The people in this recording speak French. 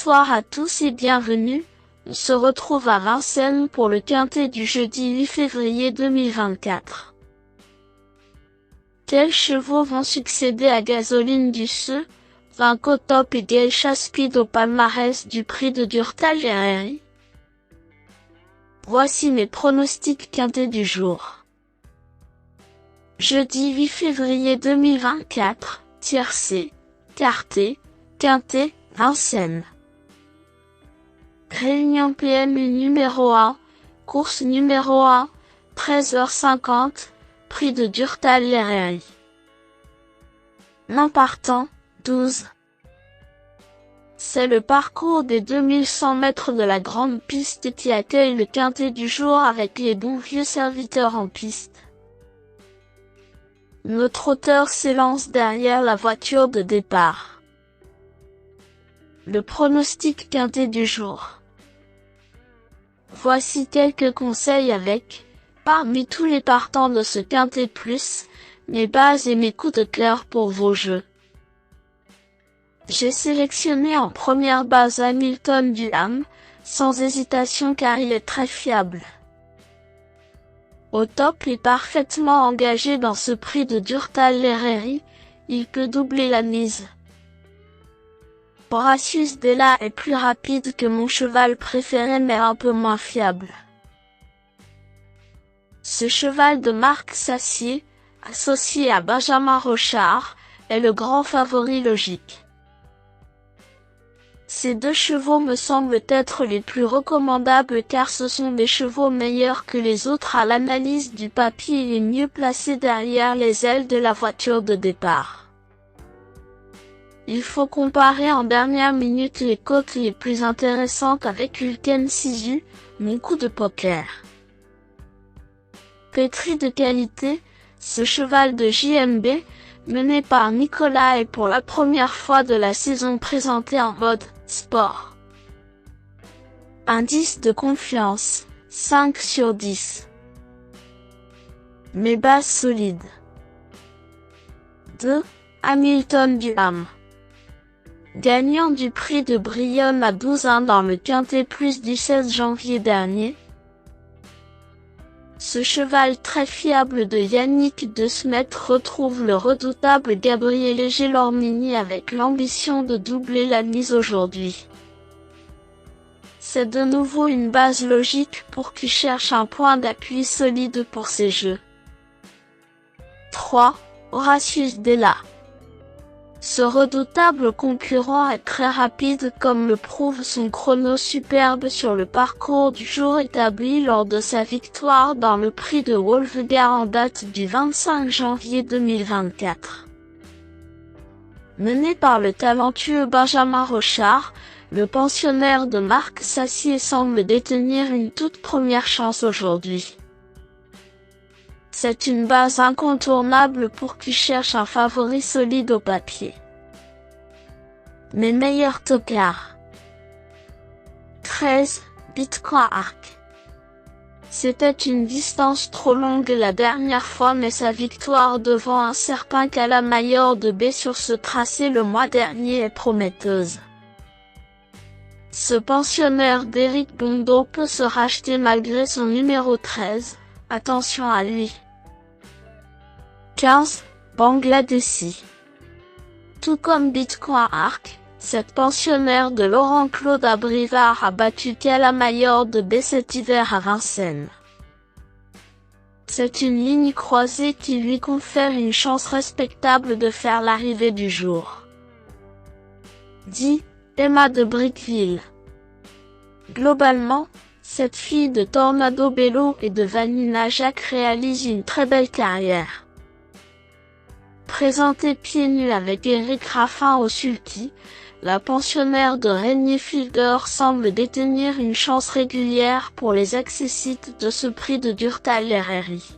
Bonsoir à tous et bienvenue, on se retrouve à Vincennes pour le quintet du jeudi 8 février 2024. Quels chevaux vont succéder à Gasoline du Seu, Vinco Top et Geisha Speed au palmarès du prix de Durtal-Herrerie? Voici mes pronostics quintés du jour. Jeudi 8 février 2024, tiercé, quarté, quintet, Vincennes. Réunion PMU numéro 1, course numéro 1, 13h50, prix de Durtal-Herrerie. Nom partant, 12. C'est le parcours des 2100 mètres de la grande piste qui accueille le quintet du jour avec les bons vieux serviteurs en piste. Nos trotteurs s'élancent derrière la voiture de départ. Le pronostic quintet du jour. Voici quelques conseils avec, parmi tous les partants de ce quintet plus, mes bases et mes coups de cœur pour vos jeux. J'ai sélectionné en première base Hamilton du Ham, sans hésitation car il est très fiable. Au top et parfaitement engagé dans ce prix de Durtal-Herrerie, il peut doubler la mise. Horatius Della est plus rapide que mon cheval préféré mais un peu moins fiable. Ce cheval de Marc Sassier, associé à Benjamin Rochard, est le grand favori logique. Ces deux chevaux me semblent être les plus recommandables car ce sont des chevaux meilleurs que les autres à l'analyse du papier et mieux placés derrière les ailes de la voiture de départ. Il faut comparer en dernière minute les cotes les plus intéressantes avec Ulken Sisu, mon coup de poker. Pétri de qualité, ce cheval de JMB, mené par Nicolas est pour la première fois de la saison présenté en mode sport. Indice de confiance, 5 sur 10. Mes bases solides. 2. Hamilton du Ham. Gagnant du prix de Brionne à 12-1 dans le quintet plus du 16 janvier dernier. Ce cheval très fiable de Yannick De Smet retrouve le redoutable Gabriele Gelormini avec l'ambition de doubler la mise aujourd'hui. C'est de nouveau une base logique pour qui cherche un point d'appui solide pour ses jeux. 3. Horatius Della. Ce redoutable concurrent est très rapide comme le prouve son chrono superbe sur le parcours du jour établi lors de sa victoire dans le prix de Wolfgang en date du 25 janvier 2024. Mené par le talentueux Benjamin Rochard, le pensionnaire de Marc Sassier semble détenir une toute première chance aujourd'hui. C'est une base incontournable pour qui cherche un favori solide au papier. Mes meilleurs tocards. 13. Bitcoin Arc. C'était une distance trop longue la dernière fois mais sa victoire devant un certain Calamayor de B sur ce tracé le mois dernier est prometteuse. Ce pensionnaire d'Éric Bondo peut se racheter malgré son numéro 13, attention à lui. 15. Bangladeshi. Tout comme Bitcoin Arc, cette pensionnaire de Laurent-Claude Abrivard a battu Calamayor de B cet hiver à Vincennes. C'est une ligne croisée qui lui confère une chance respectable de faire l'arrivée du jour. 10. Emma de Brickville. Globalement, cette fille de Tornado Bello et de Vanina Jacques réalise une très belle carrière. Présentée pieds nus avec Eric Raffin au sulky, la pensionnaire de Régnier Fielder semble détenir une chance régulière pour les accessites de ce prix de Durtal-Herrerie.